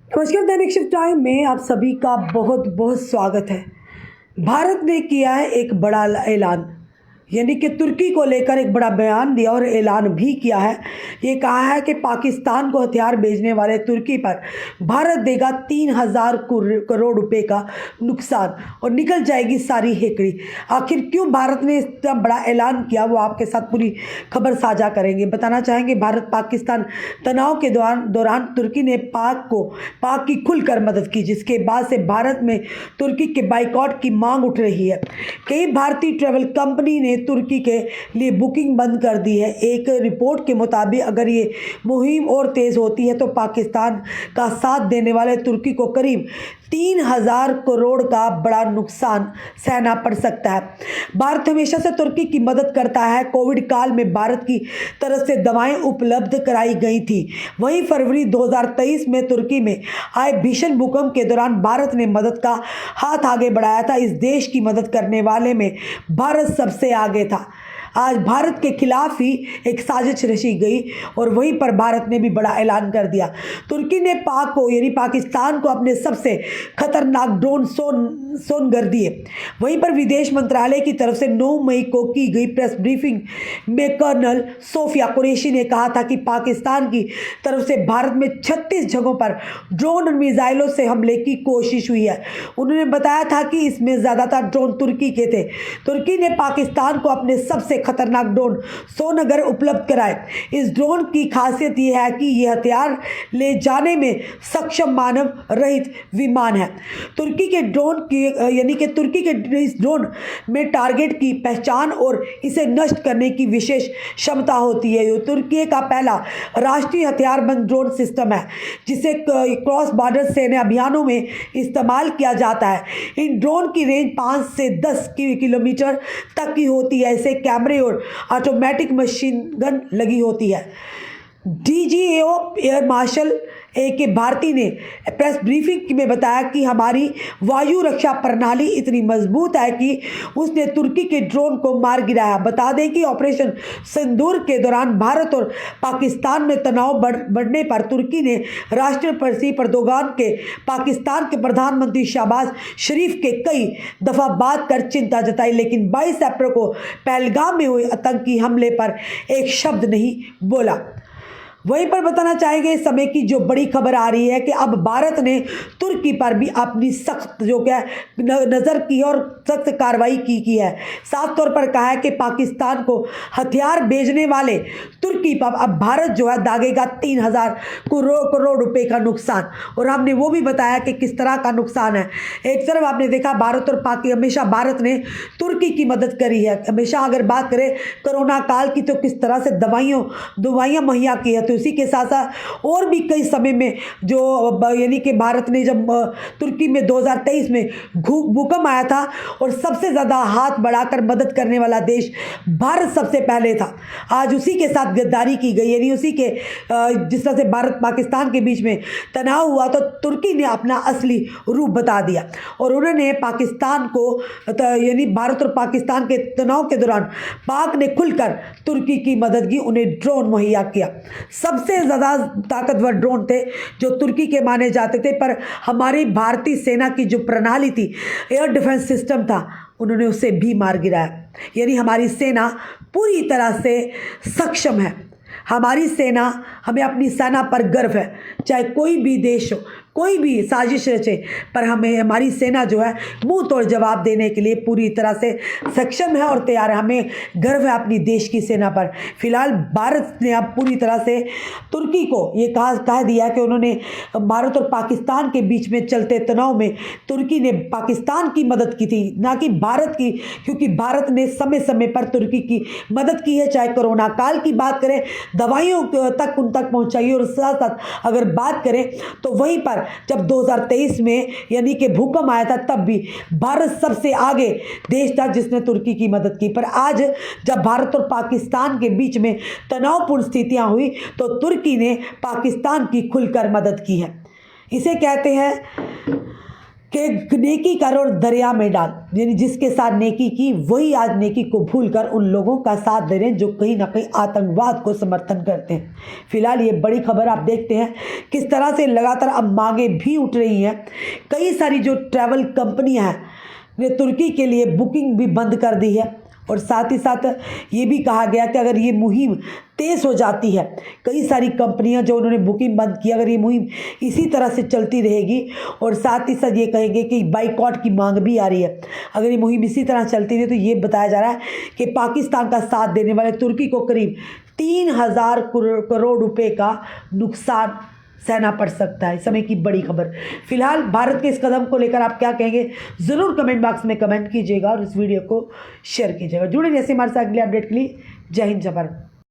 नमस्कार, दैनिक shift time में आप सभी का बहुत बहुत स्वागत है। भारत ने किया है एक बड़ा ऐलान, यानी कि तुर्की को लेकर एक बड़ा बयान दिया और ऐलान भी किया है। ये कहा है कि पाकिस्तान को हथियार भेजने वाले तुर्की पर भारत देगा 3,000 करोड़ रुपए का नुकसान और निकल जाएगी सारी हेकड़ी। आखिर क्यों भारत ने इतना बड़ा ऐलान किया, वो आपके साथ पूरी खबर साझा करेंगे। बताना चाहेंगे, भारत पाकिस्तान तनाव के दौरान तुर्की ने पाक की खुलकर मदद की, जिसके बाद से भारत में तुर्की के बाइकआउट की मांग उठ रही है। कई भारतीय ट्रैवल कंपनी ने तुर्की के लिए बुकिंग बंद कर दी है। एक रिपोर्ट के मुताबिक अगर ये मुहिम और तेज होती है तो पाकिस्तान का साथ देने वाले तुर्की को करीब 3,000 करोड़ का बड़ा नुकसान सहना पड़ सकता है। भारत हमेशा से तुर्की की मदद करता है। कोविड काल में भारत की तरफ से दवाएं उपलब्ध कराई गई थी। वहीं फरवरी 2023 में तुर्की में आए भीषण भूकंप के दौरान भारत ने मदद का हाथ आगे बढ़ाया था। इस देश की मदद करने वाले में भारत सबसे आगे था। आज भारत के खिलाफ ही एक साजिश रची गई और वहीं पर भारत ने भी बड़ा ऐलान कर दिया। तुर्की ने पाक को यानी पाकिस्तान को अपने सबसे खतरनाक ड्रोन सोन कर दिए। वहीं पर विदेश मंत्रालय की तरफ से 9 मई को की गई प्रेस ब्रीफिंग में कर्नल सोफिया कुरैशी ने कहा था कि पाकिस्तान की तरफ से भारत में 36 जगहों पर ड्रोन और मिसाइलों से हमले की कोशिश हुई है। उन्होंने बताया था कि इसमें ज़्यादातर ड्रोन तुर्की के थे। तुर्की ने पाकिस्तान को अपने सबसे खतरनाक ड्रोन सोनगर उपलब्ध कराए। इस ड्रोन की खासियत यह है कि यह हथियार ले जाने में सक्षम मानव रहित विमान है। तुर्की के इस ड्रोन में टारगेट की पहचान और इसे नष्ट करने की विशेष क्षमता होती है। ये तुर्की का पहला राष्ट्रीय हथियारबंद ड्रोन सिस्टम है, जिसे क्रॉस बॉर्डर सैन्य अभियानों में इस्तेमाल किया जाता है। इन ड्रोन की रेंज 5 से 10 किलोमीटर तक की होती है। इसे कैमरे और ऑटोमेटिक मशीन गन लगी होती है। डीजीएओ एयर मार्शल के भारती ने प्रेस ब्रीफिंग में बताया कि हमारी वायु रक्षा प्रणाली इतनी मजबूत है कि उसने तुर्की के ड्रोन को मार गिराया। बता दें कि ऑपरेशन सिंदूर के दौरान भारत और पाकिस्तान में तनाव बढ़ने पर तुर्की ने राष्ट्रपति एर्दोगान के पाकिस्तान के प्रधानमंत्री शहबाज शरीफ के कई दफ़ा बात कर चिंता जताई, लेकिन 22 अप्रैल को पहलगाम में हुए आतंकी हमले पर एक शब्द नहीं बोला। वहीं पर बताना चाहेंगे, इस समय की जो बड़ी खबर आ रही है कि अब भारत ने तुर्की पर भी अपनी सख्त जो क्या नज़र की और सख्त कार्रवाई की है। साफ तौर पर कहा है कि पाकिस्तान को हथियार भेजने वाले तुर्की पर अब भारत जो है दागेगा 3,000 करोड़ रुपए का नुकसान। और हमने वो भी बताया कि किस तरह का नुकसान है। एक तरफ आपने देखा भारत और हमेशा भारत ने तुर्की की मदद करी है। हमेशा अगर बात करें कोरोना काल की तो किस तरह से दवाइयाँ मुहैया की है। तो इसी के साथ साथ और भी कई समय में जो यानी कि भारत ने जब तुर्की में 2023 में भूकंप आया था और सबसे ज़्यादा हाथ बढ़ाकर मदद करने वाला देश भारत सबसे पहले था। आज उसी के साथ गद्दारी की गई, यानी उसी के जिस तरह से भारत पाकिस्तान के बीच में तनाव हुआ तो तुर्की ने अपना असली रूप बता दिया और उन्होंने पाकिस्तान को यानी भारत और पाकिस्तान के तनाव के दौरान पाक ने खुलकर तुर्की की मदद की, उन्हें ड्रोन मुहैया किया। सबसे ज़्यादा ताकतवर ड्रोन थे जो तुर्की के माने जाते थे, पर हमारी भारतीय सेना की जो प्रणाली थी, एयर डिफेंस सिस्टम था, उन्होंने उसे भी मार गिराया। यानी हमारी सेना पूरी तरह से सक्षम है। हमारी सेना, हमें अपनी सेना पर गर्व है। चाहे कोई भी देश हो, कोई भी साजिश रचे, पर हमारी सेना जो है मुंह तोड़ जवाब देने के लिए पूरी तरह से सक्षम है और तैयार है। हमें गर्व है अपनी देश की सेना पर। फिलहाल भारत ने अब पूरी तरह से तुर्की को ये कह दिया कि उन्होंने भारत और पाकिस्तान के बीच में चलते तनाव में तुर्की ने पाकिस्तान की मदद की थी, ना कि भारत की, क्योंकि भारत ने समय समय पर तुर्की की मदद की है। चाहे कोरोना काल की बात करें, दवाइयों तक उन तक पहुँचाई, और साथ साथ अगर बात करें तो वहीं पर जब 2023 में यानी कि भूकंप आया था, तब भी भारत सबसे आगे देश था जिसने तुर्की की मदद की। पर आज जब भारत और पाकिस्तान के बीच में तनावपूर्ण स्थितियां हुई तो तुर्की ने पाकिस्तान की खुलकर मदद की है। इसे कहते हैं कि नेकी कर और दरिया में डाल, यानी जिसके साथ नेकी की वही आज नेकी को भूलकर उन लोगों का साथ दे रहे हैं जो कहीं ना कहीं आतंकवाद को समर्थन करते हैं। फिलहाल ये बड़ी खबर आप देखते हैं किस तरह से लगातार अब मांगे भी उठ रही हैं। कई सारी जो ट्रैवल कंपनियां हैं ने तुर्की के लिए बुकिंग भी बंद कर दी है और साथ ही साथ ये भी कहा गया कि अगर ये मुहिम तेज़ हो जाती है, कई सारी कंपनियां जो उन्होंने बुकिंग बंद की, अगर ये मुहिम इसी तरह से चलती रहेगी और साथ ही साथ ये कहेंगे कि बाइकआउट की मांग भी आ रही है, अगर ये मुहिम इसी तरह चलती रही तो ये बताया जा रहा है कि पाकिस्तान का साथ देने वाले तुर्की को करीब 3000 करोड़ रुपए का नुकसान सहना पड़ सकता है। इस समय की बड़ी खबर। फिलहाल भारत के इस कदम को लेकर आप क्या कहेंगे, ज़रूर कमेंट बॉक्स में कमेंट कीजिएगा और इस वीडियो को शेयर कीजिएगा। जुड़े जैसे हमारे साथ अगले अपडेट के लिए। जय हिंद, जय भारत।